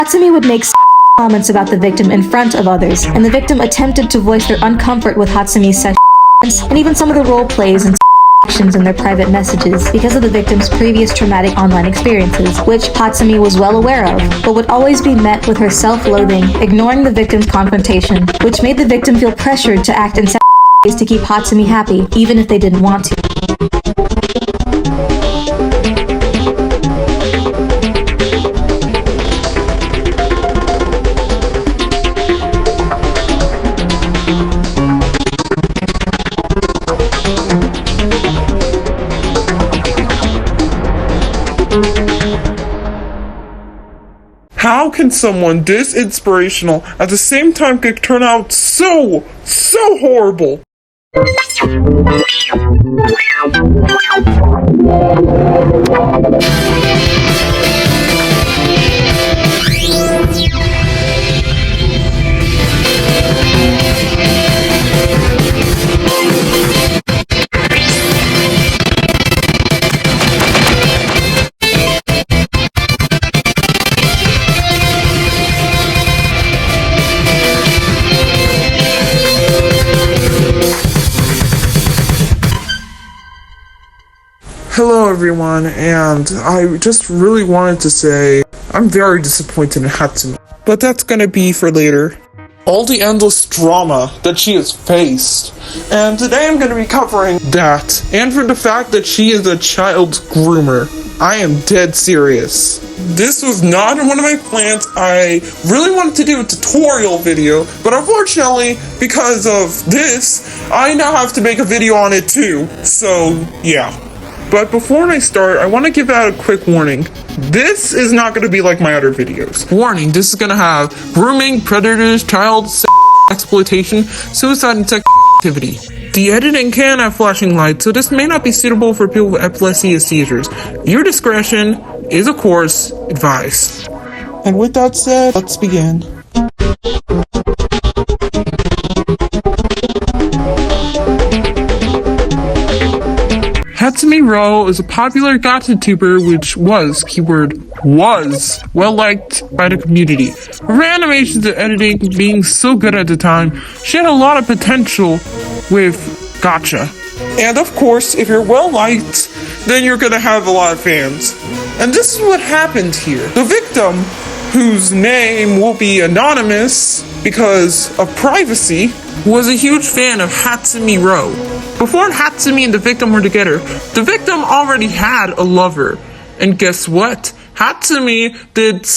Hatsumi would make comments about the victim in front of others, and the victim attempted to voice their uncomfort with Hatsumi's sexual and even some of the role plays and actions in their private messages because of the victim's previous traumatic online experiences, which Hatsumi was well aware of, but would always be met with her self-loathing, ignoring the victim's confrontation, which made the victim feel pressured to act in ways to keep Hatsumi happy, even if they didn't want to. How can someone this inspirational at the same time could turn out so horrible? Hello everyone, and I just really wanted to say I'm very disappointed in Hatsumi, but that's gonna be for later. All the endless drama that she has faced, and today I'm gonna be covering that, and for the fact that she is a child groomer. I am dead serious. This was not in one of my plans. I really wanted to do a tutorial video, but unfortunately, because of this, I now have to make a video on it too, so yeah. But before I start, I want to give out a quick warning. This is not going to be like my other videos. Warning, this is going to have grooming, predators, child exploitation, suicide, and sex activity. The editing can have flashing lights, so this may not be suitable for people with epilepsy and seizures. Your discretion is, of course, advised. And with that said, let's begin. Hatsumi Ro is a popular GachaTuber which was, keyword was, well liked by the community. Her animations and editing being so good at the time, she had a lot of potential with gacha. And of course, if you're well liked, then you're gonna have a lot of fans. And this is what happened here. The victim, whose name will be anonymous because of privacy, was a huge fan of Hatsumi Ro. Before Hatsumi and the victim were together, the victim already had a lover. And guess what? Hatsumi did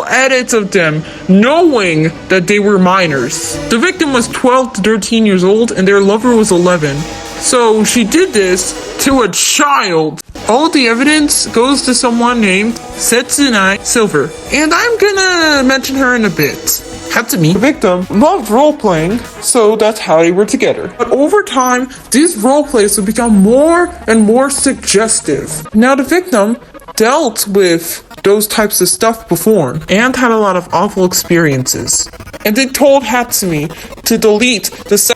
edits of them, knowing that they were minors. The victim was 12 to 13 years old and their lover was 11. So she did this to a child. All the evidence goes to someone named SetsunaiSilver, and I'm gonna mention her in a bit. Hatsumi, the victim, loved role-playing, so that's how they were together. But over time, these role-plays would become more and more suggestive. Now the victim dealt with those types of stuff before, and had a lot of awful experiences. And they told Hatsumi to delete the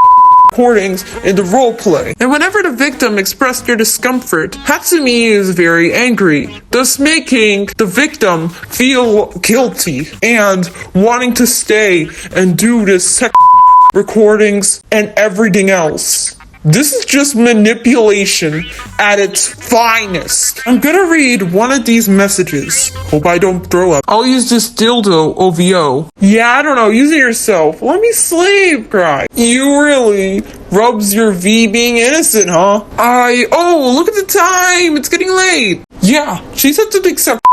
recordings in the roleplay. And whenever the victim expressed their discomfort, Hatsumi is very angry, thus making the victim feel guilty and wanting to stay and do this recordings and everything else. This is just manipulation at its finest. I'm gonna read one of these messages. Hope I don't throw up. I'll use this dildo OVO. Yeah, I don't know, use it yourself. Let me sleep, cry. You really rubs your V being innocent, huh? Oh, look at the time. It's getting late. Yeah, she said to accept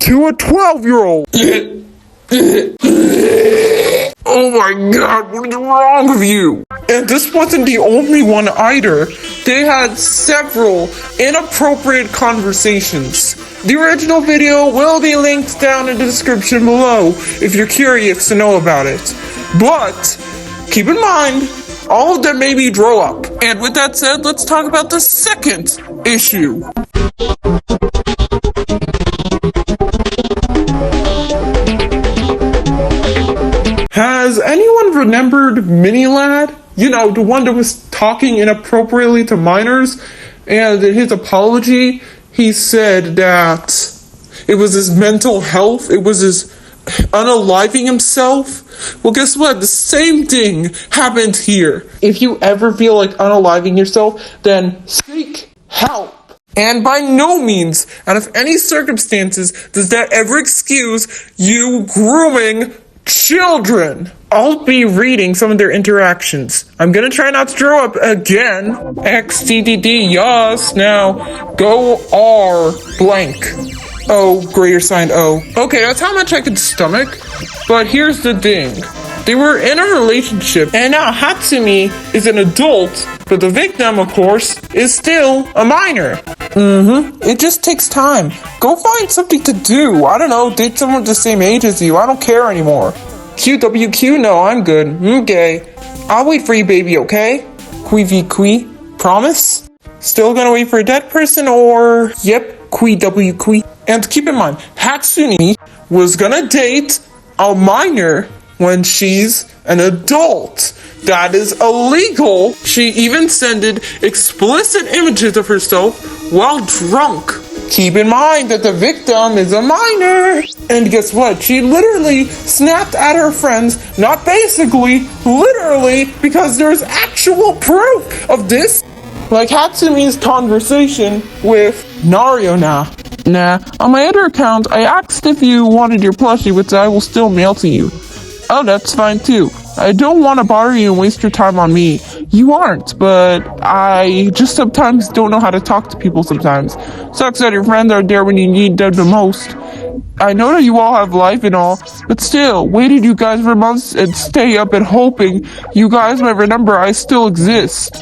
to a 12-year-old. Oh my god, what is wrong with you? And this wasn't the only one either. They had several inappropriate conversations. The original video will be linked down in the description below if you're curious to know about it. But keep in mind, all of them may be grow up. And with that said, let's talk about the second issue. Has anyone remembered Mini Lad? You know, the one that was talking inappropriately to minors, and in his apology, he said that it was his mental health, it was his unaliving himself? Well, guess what? The same thing happened here. If you ever feel like unaliving yourself, then seek help. And by no means, out of any circumstances, does that ever excuse you grooming children. I'll be reading some of their interactions. I'm gonna try not to throw up again. XDDD, yes. Now, go R blank. O, greater sign O. Okay, that's how much I could stomach. But here's the thing. They were in a relationship, and now Hatsumi is an adult, but the victim, of course, is still a minor. It just takes time. Go find something to do. I don't know, date someone the same age as you. I don't care anymore. QWQ? No, I'm good. Okay. I'll wait for you, baby, okay? Qui. Promise? Still gonna wait for a dead person, or... Yep, QWQ. And keep in mind, Hatsumi was gonna date a minor when she's an adult. That is illegal. She even sent explicit images of herself while drunk. Keep in mind that the victim is a minor. And guess what? She literally snapped at her friends, not basically, literally, because there's actual proof of this. Like Hatsumi's conversation with Nariyona. Nah, on my other account, I asked if you wanted your plushie, which I will still mail to you. Oh, that's fine too. I don't want to bother you and waste your time on me. You aren't, but I just sometimes don't know how to talk to people sometimes. Sucks that your friends are there when you need them the most. I know that you all have life and all, but still, waited you guys for months and stay up and hoping you guys might remember I still exist.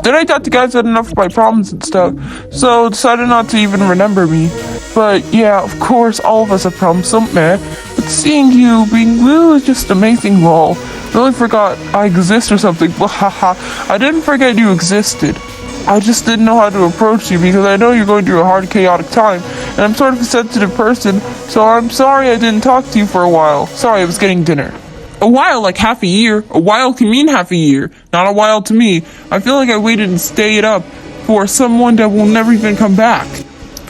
Then I thought you guys had enough of my problems and stuff, so decided not to even remember me. But yeah, of course, all of us have problems, so meh. But seeing you being blue is just amazing, lol. Really forgot I exist or something, haha. I didn't forget you existed. I just didn't know how to approach you because I know you're going through a hard, chaotic time, and I'm sort of a sensitive person, so I'm sorry I didn't talk to you for a while. Sorry, I was getting dinner. A while, like half a year. A while can mean half a year, not a while to me. I feel like I waited and stayed up for someone that will never even come back.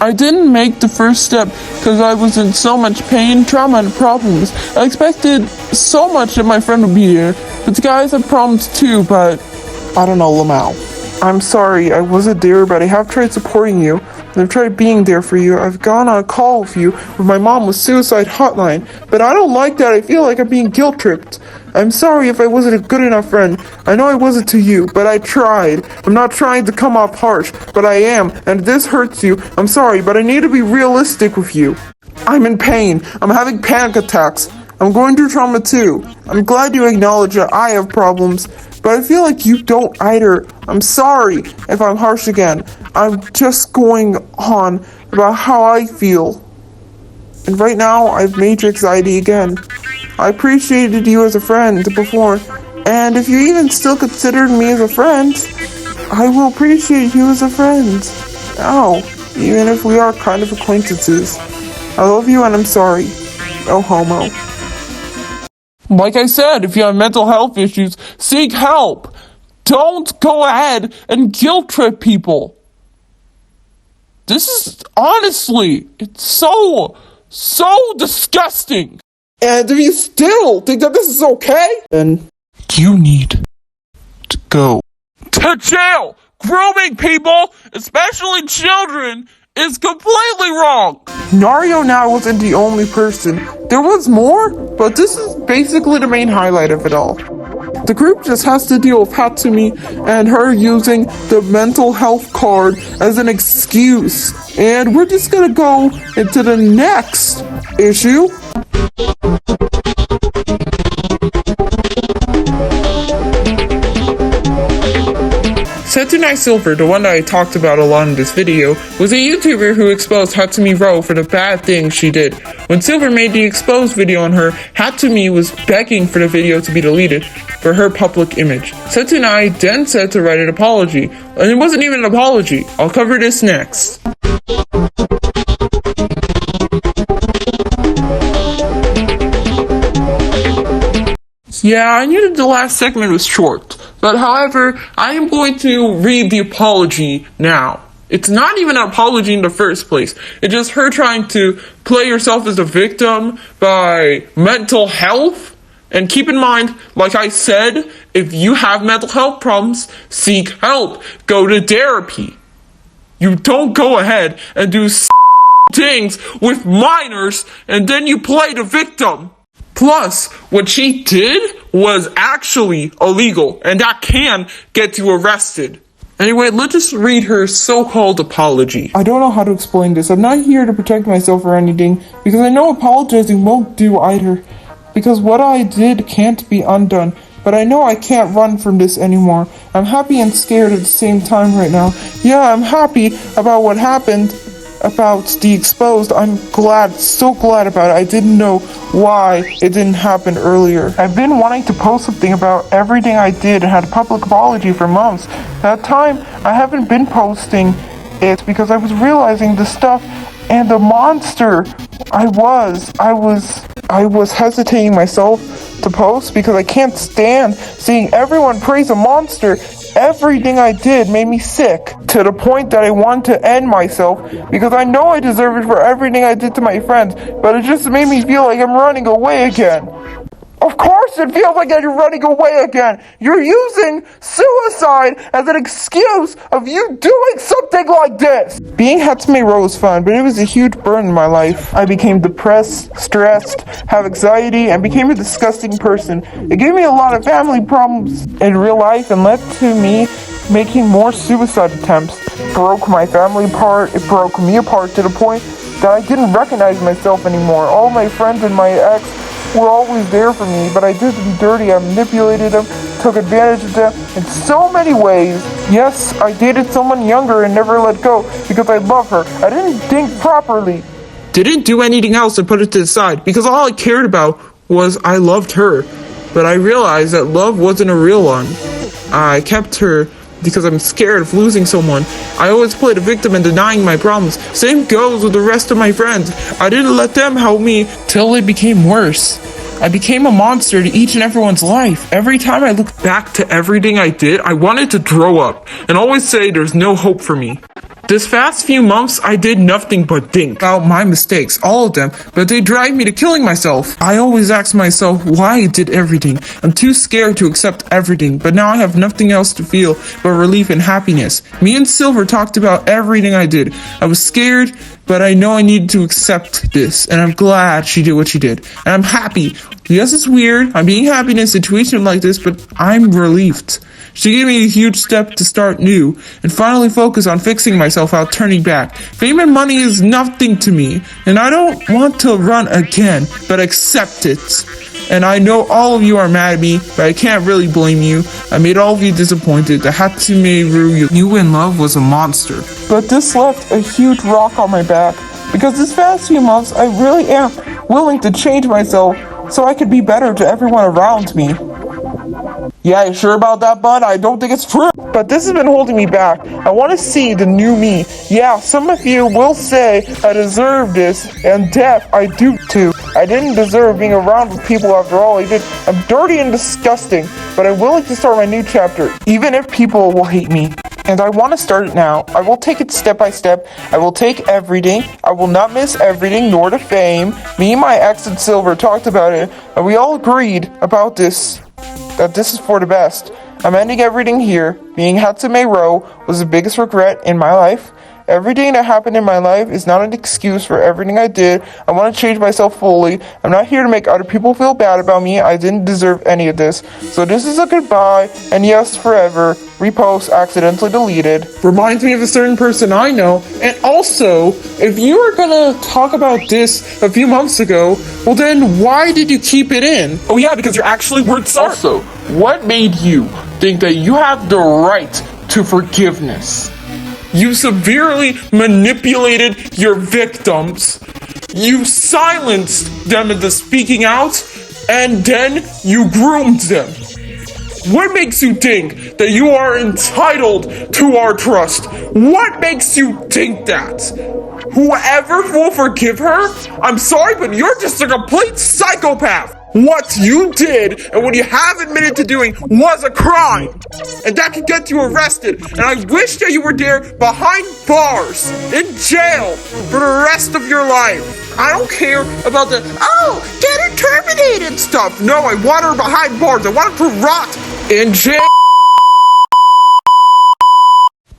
I didn't make the first step because I was in so much pain, trauma, and problems. I expected so much that my friend would be here, but the guys have problems too, but I don't know, Lamau. I'm sorry, I wasn't there, but I have tried supporting you. I've tried being there for you. I've gone on a call with you with my mom with suicide hotline, but I don't like that. I feel like I'm being guilt-tripped. I'm sorry if I wasn't a good enough friend. I know I wasn't to you, but I tried. I'm not trying to come off harsh, but I am, and if this hurts you, I'm sorry, but I need to be realistic with you. I'm in pain. I'm having panic attacks. I'm going through trauma too. I'm glad you acknowledge that I have problems, but I feel like you don't either. I'm sorry if I'm harsh again. I'm just going on about how I feel. And right now, I have major anxiety again. I appreciated you as a friend before, and if you even still considered me as a friend, I will appreciate you as a friend. Now, even if we are kind of acquaintances. I love you and I'm sorry. No homo. Like I said, if you have mental health issues, seek help. Don't go ahead and guilt trip people. This is, honestly, it's so disgusting. And if you still think that this is okay, then you need to go to jail. Grooming people, especially children, is completely wrong. Nario now wasn't the only person. There was more, but this is basically the main highlight of it all. The group just has to deal with Hatsumi and her using the mental health card as an excuse. And we're just gonna go into the next issue. SetsunaiSilver, the one that I talked about a lot in this video, was a YouTuber who exposed Hatsumi Ro for the bad things she did. When Silver made the exposed video on her, Hatsumi was begging for the video to be deleted for her public image. Setsunai then said to write an apology, and it wasn't even an apology. I'll cover this next. Yeah, I knew that the last segment was short, but however, I am going to read the apology now. It's not even an apology in the first place. It's just her trying to play herself as a victim by mental health. And keep in mind, like I said, if you have mental health problems, seek help. Go to therapy. You don't go ahead and do things with minors and then you play the victim. Plus, what she did was actually illegal, and that can get you arrested. Anyway, let's just read her so-called apology. I don't know how to explain this. I'm not here to protect myself or anything, because I know apologizing won't do either. Because what I did can't be undone, but I know I can't run from this anymore. I'm happy and scared at the same time right now. Yeah, I'm happy about what happened, about the exposed. I'm glad, so glad about it. I didn't know why it didn't happen earlier. I've been wanting to post something about everything I did and had a public apology for months. That time, I haven't been posting it because I was realizing the stuff and the monster I was hesitating myself to post because I can't stand seeing everyone praise a monster. Everything I did made me sick to the point that I want to end myself because I know I deserve it for everything I did to my friends, but it just made me feel like I'm running away again. Of course it feels like you're running away again. You're using suicide as an excuse of you doing something like this. Being Hatsumi was fun, but it was a huge burden in my life. I became depressed, stressed, have anxiety, and became a disgusting person. It gave me a lot of family problems in real life and led to me making more suicide attempts. It broke my family apart. It broke me apart to the point that I didn't recognize myself anymore. All my friends and my ex were always there for me, but I did them dirty. I manipulated them, took advantage of them in so many ways. Yes, I dated someone younger and never let go because I love her. I didn't think properly. Didn't do anything else and put it to the side because all I cared about was I loved her. But I realized that love wasn't a real one. I kept her because I'm scared of losing someone. I always played a victim and denying my problems. Same goes with the rest of my friends. I didn't let them help me till it became worse. I became a monster to each and everyone's life. Every time I look back to everything I did, I wanted to throw up and always say there's no hope for me. This past few months, I did nothing but think about my mistakes, all of them, but they drive me to killing myself. I always ask myself why I did everything. I'm too scared to accept everything, but now I have nothing else to feel but relief and happiness. Me and Silver talked about everything I did. I was scared, but I know I needed to accept this, and I'm glad she did what she did. And I'm happy. Yes, it's weird. I'm being happy in a situation like this, but I'm relieved. She gave me a huge step to start new and finally focus on fixing myself without turning back. Fame and money is nothing to me, and I don't want to run again, but accept it. And I know all of you are mad at me, but I can't really blame you. I made all of you disappointed. The Hatsumi you in love was a monster. But this left a huge rock on my back, because this past few months I really am willing to change myself so I could be better to everyone around me. Yeah, you sure about that, bud? I don't think it's true. But this has been holding me back. I want to see the new me. Yeah, some of you will say I deserve this, and death, I do too. I didn't deserve being around with people after all I did. I'm dirty and disgusting, but I'm willing to start my new chapter, even if people will hate me. And I want to start it now. I will take it step by step. I will take everything. I will not miss everything, nor the fame. Me and my ex and Silver talked about it, and we all agreed about this. That this is for the best. I'm ending everything here. Being Hatsumi was the biggest regret in my life. Everything that happened in my life is not an excuse for everything I did. I want to change myself fully. I'm not here to make other people feel bad about me. I didn't deserve any of this. So this is a goodbye, and yes, forever. Repost accidentally deleted. Reminds me of a certain person I know. And also, if you were gonna talk about this a few months ago, well then why did you keep it in? Oh yeah, because you're actually worth sorry. Also, what made you think that you have the right to forgiveness? You severely manipulated your victims. You silenced them into speaking out, and then you groomed them. What makes you think that you are entitled to our trust? What makes you think that? Whoever will forgive her, I'm sorry, but you're just a complete psychopath. what you did and what you have admitted to doing was a crime. And that could get you arrested. And I wish that you were there behind bars, in jail, for the rest of your life. I don't care about the, oh, get her terminated stuff. No, I want her behind bars. I want her to rot in jail.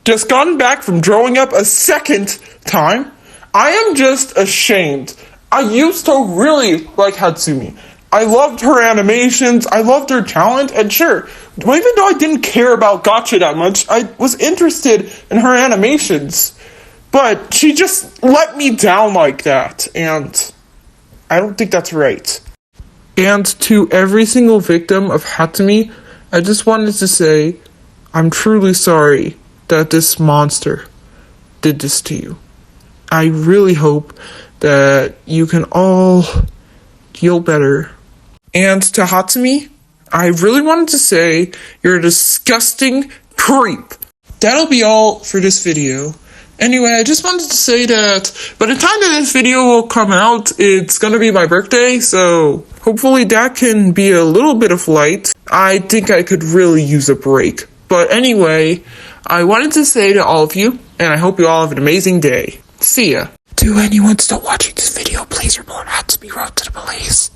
Just gotten back from growing up a second time. I am just ashamed. I used to really like Hatsumi. I loved her animations, I loved her talent, and sure, even though I didn't care about Gacha that much, I was interested in her animations. But she just let me down like that, and I don't think that's right. And to every single victim of Hatsumi, I just wanted to say, I'm truly sorry that this monster did this to you. I really hope that you can all feel better. And to Hatsumi, I really wanted to say you're a disgusting creep. That'll be all for this video. Anyway, I just wanted to say that by the time that this video will come out, it's gonna be my birthday, so hopefully that can be a little bit of light. I think I could really use a break. But anyway, I wanted to say to all of you, and I hope you all have an amazing day. See ya. To anyone still watching this video, please report Hatsumi Road to the police.